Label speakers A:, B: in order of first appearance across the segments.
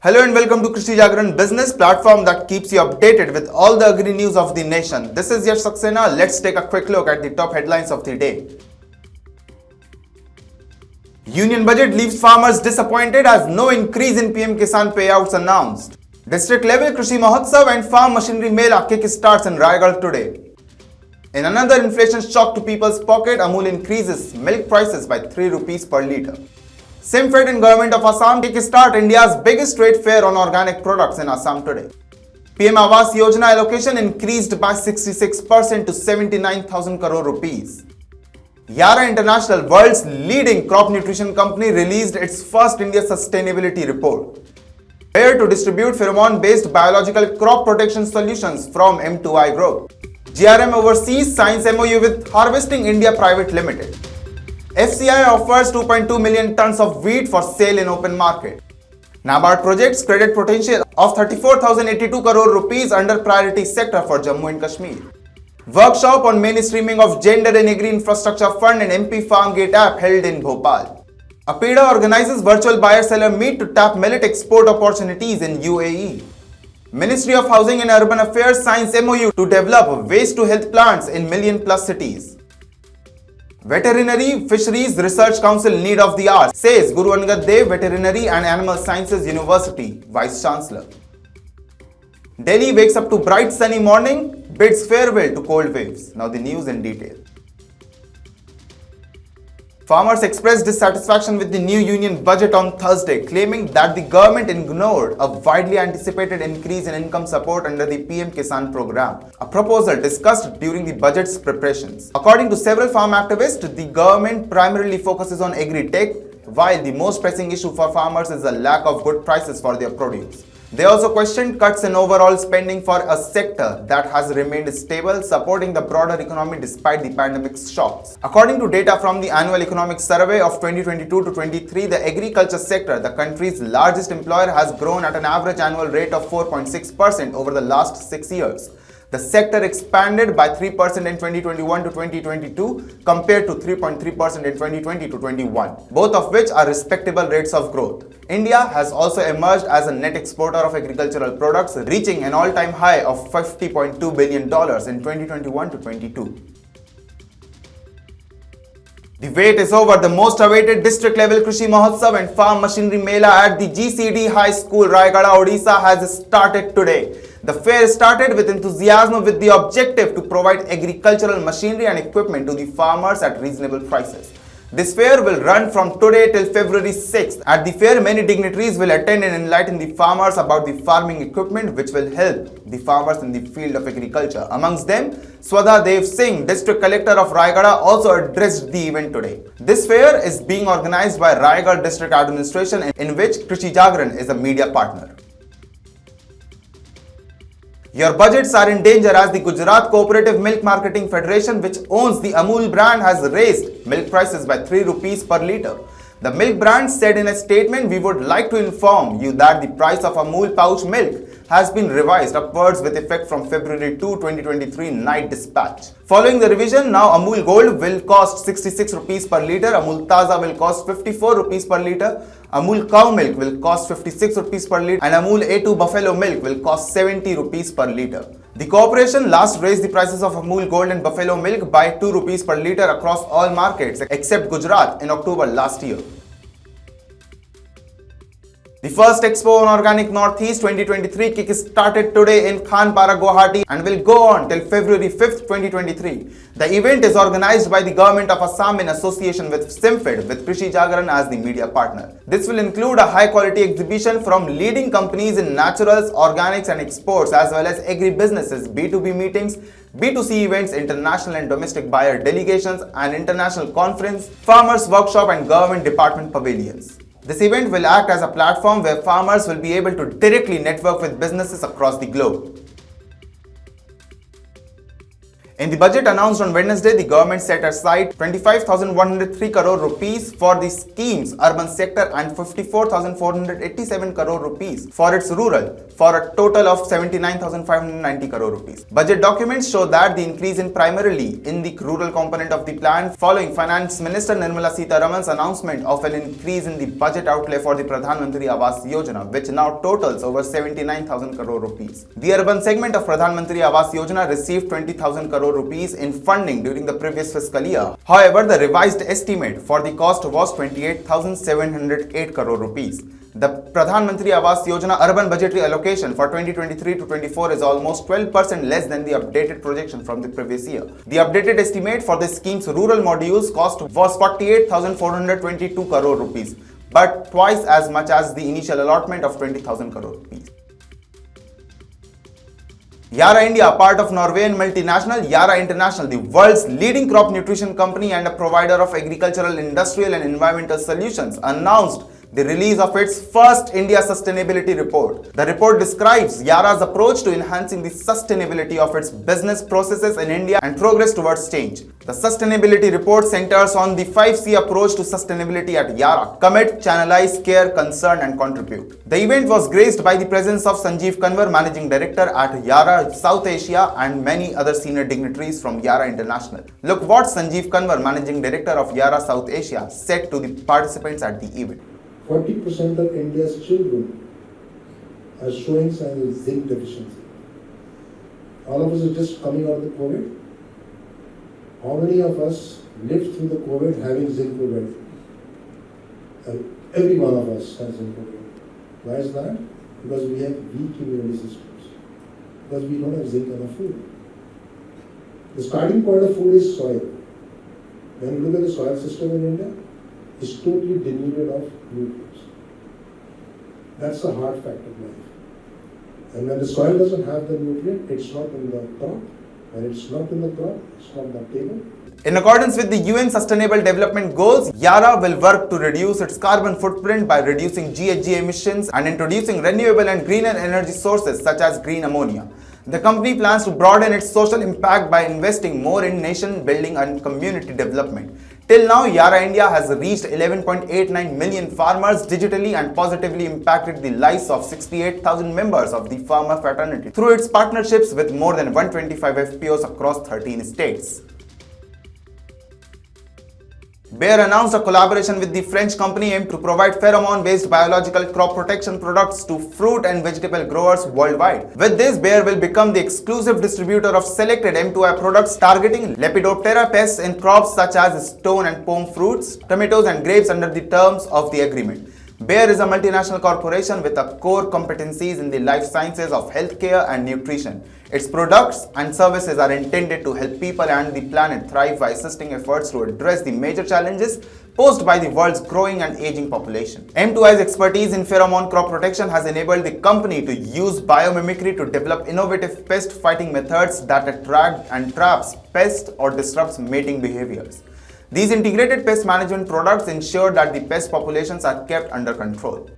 A: Hello and welcome to Krishi Jagran business platform that keeps you updated with all the agri news of the nation. This is Yash Saxena. Let's take a quick look at the top headlines of the day. Union budget leaves farmers disappointed as no increase in PM-Kisan payouts announced. District level Krushi Mahotsav and farm machinery Mela Kickstarts in Raygada today. In another inflation shock to people's pocket, Amul increases milk prices by 3 rupees per litre. SIMFED and Government of Assam Kickstart India's biggest trade fair on organic products in Assam today. PM-Awas Yojana allocation increased by 66% to 79,000 crore rupees. Yara International, world's leading crop nutrition company, released its first India sustainability report. Here to distribute pheromone-based biological crop protection solutions from M2I Group. GRM oversees signs MoU with Harvesting India Private Limited. FCI offers 2.2 million tons of wheat for sale in open market. NABARD projects credit potential of 34,082 crore rupees under priority sector for Jammu and Kashmir. Workshop on mainstreaming of gender in Agri Infrastructure Fund and MP Farm Gate app held in Bhopal. APEDA organizes virtual buyer-seller meet to tap millet export opportunities in UAE. Ministry of Housing and Urban Affairs signs MoU to develop waste-to-health plants in million-plus cities. Veterinary Fisheries Research Council need of the hour, says Guru Angad Dev Veterinary and Animal Sciences University Vice Chancellor. Delhi wakes up to bright sunny morning, bids farewell to cold waves. Now the news in detail. Farmers expressed dissatisfaction with the new union budget on Thursday, claiming that the government ignored a widely anticipated increase in income support under the PM-Kisan program, a proposal discussed during the budget's preparations. According to several farm activists, the government primarily focuses on agri-tech, while the most pressing issue for farmers is the lack of good prices for their produce. They also questioned cuts in overall spending for a sector that has remained stable, supporting the broader economy despite the pandemic's shocks. According to data from the Annual Economic Survey of 2022 to 23, the agriculture sector, the country's largest employer, has grown at an average annual rate of 4.6% over the last 6 years. The sector expanded by 3% in 2021 to 2022 compared to 3.3% in 2020 to 21, both of which are respectable rates of growth. India has also emerged as a net exporter of agricultural products, reaching an all-time high of $50.2 billion in 2021 to 22. The wait is over. The most awaited district-level Krushi Mahotsav and Farm Machinery Mela at the GCD High School, Raygada, Odisha, has started today. The fair started with enthusiasm with the objective to provide agricultural machinery and equipment to the farmers at reasonable prices. This fair will run from today till February 6th. At the fair, many dignitaries will attend and enlighten the farmers about the farming equipment which will help the farmers in the field of agriculture. Amongst them, Swadha Dev Singh, District Collector of Raygada, also addressed the event today. This fair is being organized by Raygada District Administration, in which Krishi Jagran is a media partner. Your budgets are in danger as the Gujarat Cooperative Milk Marketing Federation, which owns the Amul brand, has raised milk prices by 3 rupees per litre. The milk brand said in a statement, "We would like to inform you that the price of Amul pouch milk has been revised upwards with effect from February 2, 2023 night dispatch. Following the revision, now Amul Gold will cost 66 rupees per litre, Amul Taza will cost 54 rupees per litre, Amul Cow Milk will cost 56 rupees per litre, and Amul A2 Buffalo Milk will cost 70 rupees per litre. The corporation last raised the prices of Amul Gold and Buffalo Milk by 2 rupees per litre across all markets except Gujarat in October last year. The first Expo on Organic Northeast 2023 kick-started today in Khanpara, Guwahati, and will go on till February 5th, 2023. The event is organized by the Government of Assam in association with SIMFED, with Krishi Jagran as the media partner. This will include a high-quality exhibition from leading companies in naturals, organics and exports, as well as agri-businesses, B2B meetings, B2C events, international and domestic buyer delegations, an international conference, farmers workshop and government department pavilions. This event will act as a platform where farmers will be able to directly network with businesses across the globe. In the budget announced on Wednesday, the government set aside 25,103 crore rupees for the scheme's urban sector and 54,487 crore rupees for its rural, for a total of 79,590 crore rupees. Budget documents show that the increase in primarily in the rural component of the plan following Finance Minister Nirmala Sitharaman's announcement of an increase in the budget outlay for the Pradhan Mantri Awas Yojana, which now totals over 79,000 crore rupees. The urban segment of Pradhan Mantri Awas Yojana received 20,000 crore rupees in funding during the previous fiscal year. However, the revised estimate for the cost was 28,708 crore rupees. The Pradhan Mantri Awas Yojana urban budgetary allocation for 2023 to 24 is almost 12% less than the updated projection from the previous year. The updated estimate for the scheme's rural modules cost was 48,422 crore rupees, but twice as much as the initial allotment of 20,000 crore rupees. Yara India, part of Norwegian multinational Yara International, the world's leading crop nutrition company and a provider of agricultural, industrial and environmental solutions, announced the release of its first India Sustainability Report. The report describes Yara's approach to enhancing the sustainability of its business processes in India and progress towards change. The Sustainability Report centers on the 5C approach to sustainability at Yara: commit, channelize, care, concern and contribute. The event was graced by the presence of Sanjeev Kanwar, Managing Director at Yara South Asia, and many other senior dignitaries from Yara International. Look what Sanjeev Kanwar, Managing Director of Yara South Asia, said to the participants at the event.
B: 40% of India's children are showing signs of zinc deficiency. All of us are just coming out of the COVID. How many of us lived through the COVID having zinc poverty? Every one of us has zinc poverty. Why is that? Because we have weak immunity systems. Because we don't have zinc in our food. The starting point of food is soil. When you look at the soil system in India, it's totally denuded of nutrients. That's the hard fact of life. And when the soil doesn't have the nutrient, it's not in the crop. When it's not in the crop, it's not on the table.
A: In accordance with the UN Sustainable Development Goals, Yara will work to reduce its carbon footprint by reducing GHG emissions and introducing renewable and greener energy sources such as green ammonia. The company plans to broaden its social impact by investing more in nation building and community development. Till now, Yara India has reached 11.89 million farmers digitally and positively impacted the lives of 68,000 members of the farmer fraternity through its partnerships with more than 125 FPOs across 13 states. Bayer announced a collaboration with the French company aimed to provide pheromone-based biological crop protection products to fruit and vegetable growers worldwide. With this, Bayer will become the exclusive distributor of selected M2I products targeting Lepidoptera pests in crops such as stone and pome fruits, tomatoes and grapes under the terms of the agreement. Bayer is a multinational corporation with a core competencies in the life sciences of healthcare and nutrition. Its products and services are intended to help people and the planet thrive by assisting efforts to address the major challenges posed by the world's growing and aging population. M2I's expertise in pheromone crop protection has enabled the company to use biomimicry to develop innovative pest fighting methods that attract and traps pests or disrupts mating behaviors. These integrated pest management products ensure that the pest populations are kept under control.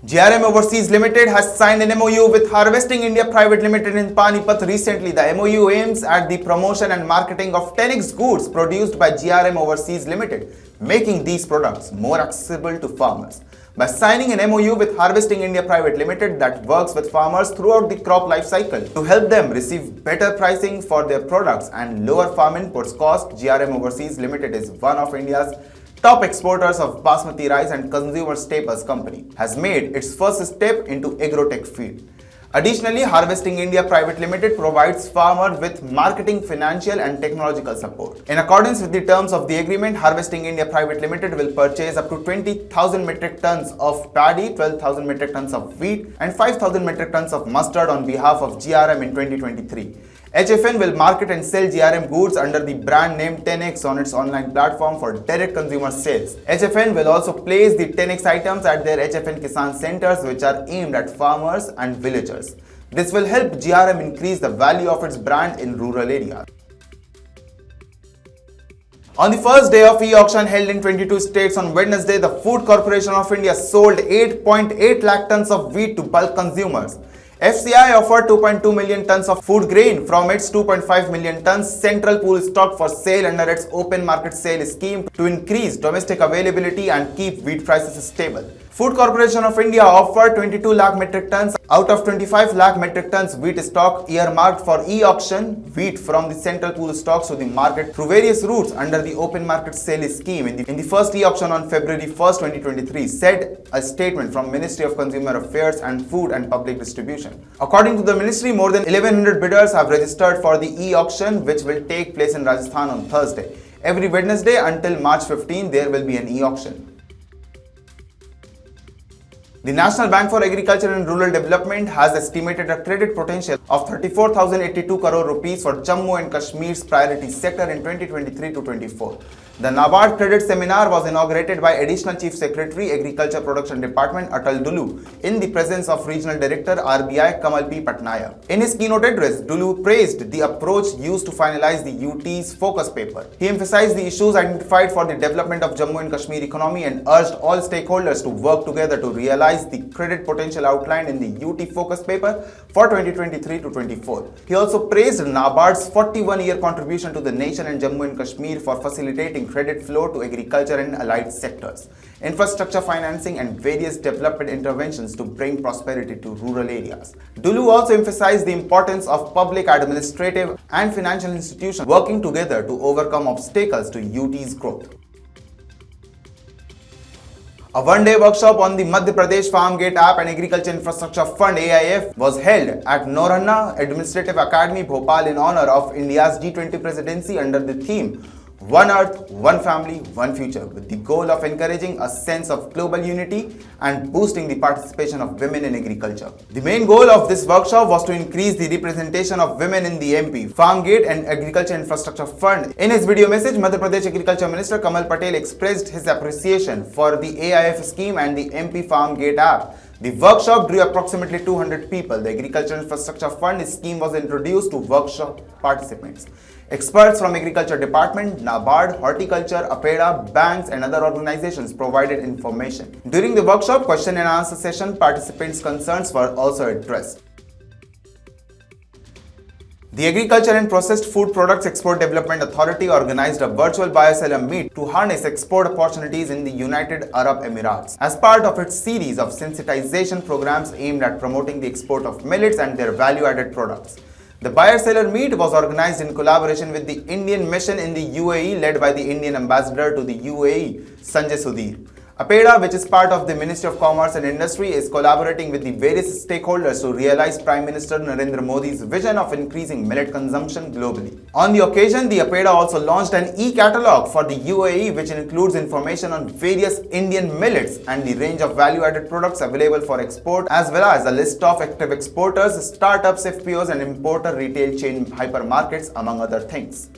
A: GRM Overseas Limited has signed an MoU with Harvesting India Private Limited in Panipat recently. The MoU aims at the promotion and marketing of 10x goods produced by GRM Overseas Limited, making these products more accessible to farmers. By signing an MoU with Harvesting India Private Limited that works with farmers throughout the crop life cycle to help them receive better pricing for their products and lower farm inputs cost, GRM Overseas Limited is one of India's top exporters of basmati rice and consumer staples company, has made its first step into agrotech field. Additionally, Harvesting India Private Limited provides farmers with marketing, financial and technological support. In accordance with the terms of the agreement, Harvesting India Private Limited will purchase up to 20,000 metric tons of paddy, 12,000 metric tons of wheat and 5,000 metric tons of mustard on behalf of GRM in 2023. HFN will market and sell GRM goods under the brand name 10X on its online platform for direct consumer sales. HFN will also place the 10X items at their PM-Kisan centers, which are aimed at farmers and villagers. This will help GRM increase the value of its brand in rural areas. On the first day of e-auction held in 22 states on Wednesday, the Food Corporation of India sold 8.8 lakh tons of wheat to bulk consumers. FCI offered 2.2 million tons of food grain from its 2.5 million tons central pool stock for sale under its open market sale scheme to increase domestic availability and keep wheat prices stable. Food Corporation of India offered 22 lakh metric tons out of 25 lakh metric tons wheat stock earmarked for e-auction wheat from the central pool stocks to the market through various routes under the open market sale scheme in the first e-auction on February 1st, 2023, said a statement from Ministry of Consumer Affairs and Food and Public Distribution. According to the ministry, more than 1100 bidders have registered for the e-auction, which will take place in Rajasthan on Thursday. Every Wednesday until March 15, there will be an e-auction. The National Bank for Agriculture and Rural Development has estimated a credit potential of 34,082 crore rupees for Jammu and Kashmir's priority sector in 2023 to 24. The NABARD Credit Seminar was inaugurated by Additional Chief Secretary, Agriculture Production Department Atal Dulu in the presence of Regional Director RBI Kamal P. Patnaik. In his keynote address, Dulu praised the approach used to finalize the UT's focus paper. He emphasized the issues identified for the development of Jammu and Kashmir economy and urged all stakeholders to work together to realize the credit potential outlined in the UT focus paper for 2023 to 24. He also praised NABARD's 41-year contribution to the nation and Jammu and Kashmir for facilitating credit flow to agriculture and allied sectors, infrastructure financing and various development interventions to bring prosperity to rural areas. Dulu also emphasized the importance of public administrative and financial institutions working together to overcome obstacles to UT's growth. A one-day workshop on the Madhya Pradesh Farm Gate App and Agriculture Infrastructure Fund AIF was held at Norhanna Administrative Academy, Bhopal in honor of India's G20 presidency under the theme One Earth, One Family, One Future, with the goal of encouraging a sense of global unity and boosting the participation of women in agriculture. The main goal of this workshop was to increase the representation of women in the MP, Farm Gate and Agriculture Infrastructure Fund. In his video message, Madhya Pradesh Agriculture Minister Kamal Patel expressed his appreciation for the AIF scheme and the MP Farm Gate app. The workshop drew approximately 200 people. The Agriculture Infrastructure Fund scheme was introduced to workshop participants. Experts from Agriculture Department, NABARD, Horticulture, APEDA, banks and other organizations provided information. During the workshop question and answer session, participants' concerns were also addressed. The Agriculture and Processed Food Products Export Development Authority organized a virtual bioseller meet to harness export opportunities in the United Arab Emirates as part of its series of sensitization programs aimed at promoting the export of millets and their value-added products. The buyer-seller meet was organized in collaboration with the Indian mission in the UAE led by the Indian ambassador to the UAE, Sanjay Sudhir. APEDA, which is part of the Ministry of Commerce and Industry, is collaborating with the various stakeholders to realize Prime Minister Narendra Modi's vision of increasing millet consumption globally. On the occasion, the APEDA also launched an e-catalog for the UAE, which includes information on various Indian millets and the range of value-added products available for export, as well as a list of active exporters, startups, FPOs, and importer retail chain hypermarkets, among other things.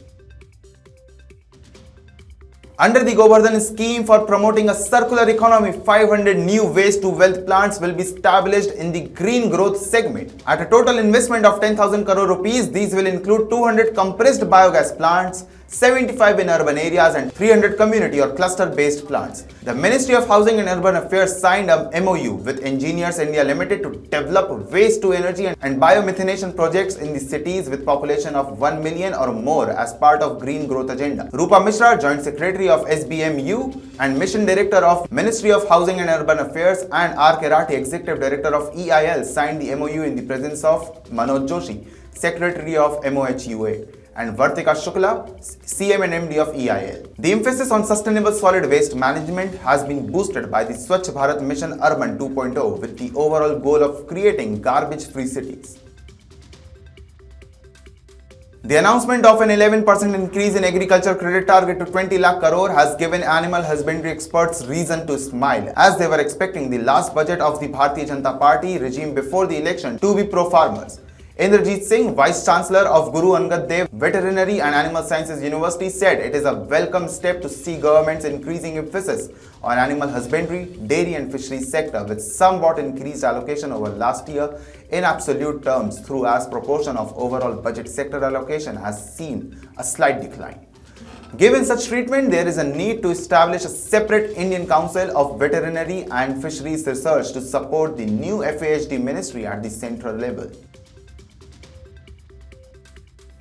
A: Under the Govardhan scheme for promoting a circular economy, 500 new waste to wealth plants will be established in the green growth segment. At a total investment of 10,000 crore rupees, these will include 200 compressed biogas plants, 75 in urban areas and 300 community or cluster-based plants. The Ministry of Housing and Urban Affairs signed a MoU with Engineers India Limited to develop waste-to-energy and biomethanation projects in the cities with population of 1 million or more as part of Green Growth Agenda. Rupa Mishra, Joint Secretary of SBMU and Mission Director of Ministry of Housing and Urban Affairs, and R. Kerati, Executive Director of EIL, signed the MoU in the presence of Manoj Joshi, Secretary of MoHUA, and Vartika Shukla, CM and MD of EIL. The emphasis on sustainable solid waste management has been boosted by the Swachh Bharat Mission Urban 2.0 with the overall goal of creating garbage-free cities. The announcement of an 11% increase in agriculture credit target to 20 lakh crore has given animal husbandry experts reason to smile, as they were expecting the last budget of the Bharatiya Janata Party regime before the election to be pro-farmers. Indrajit Singh, Vice Chancellor of Guru Angad Dev Veterinary and Animal Sciences University, said it is a welcome step to see government's increasing emphasis on animal husbandry, dairy and fisheries sector with somewhat increased allocation over last year in absolute terms, through as proportion of overall budget sector allocation has seen a slight decline. Given such treatment, there is a need to establish a separate Indian Council of Veterinary and Fisheries Research to support the new FAHD ministry at the central level.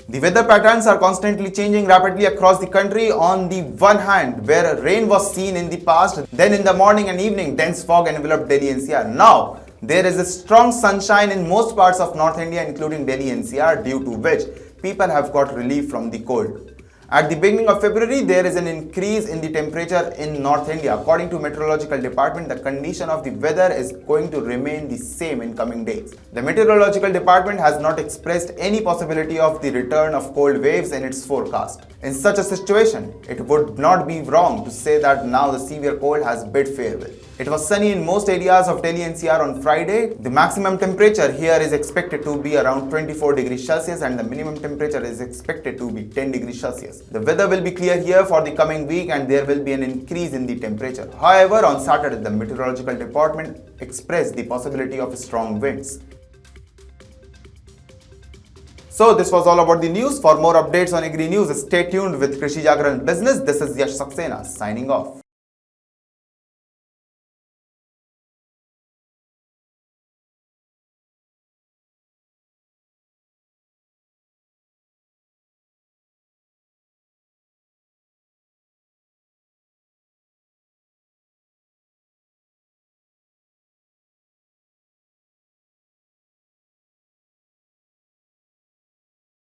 A: The weather patterns are constantly changing rapidly across the country. On the one hand, where rain was seen in the past, then in the morning and evening, dense fog enveloped Delhi NCR. Now, there is a strong sunshine in most parts of North India, including Delhi NCR, due to which people have got relief from the cold. At the beginning of February, there is an increase in the temperature in North India. According to Meteorological Department, the condition of the weather is going to remain the same in coming days. The Meteorological Department has not expressed any possibility of the return of cold waves in its forecast. In such a situation, it would not be wrong to say that now the severe cold has bid farewell. It was sunny in most areas of Delhi NCR on Friday. The maximum temperature here is expected to be around 24 degrees Celsius and the minimum temperature is expected to be 10 degrees Celsius. The weather will be clear here for the coming week and there will be an increase in the temperature. However, on Saturday, the Meteorological Department expressed the possibility of strong winds. So this was all about the news. For more updates on Agri news, stay tuned with Krishi Jagran Business. This is Yash Saxena signing off.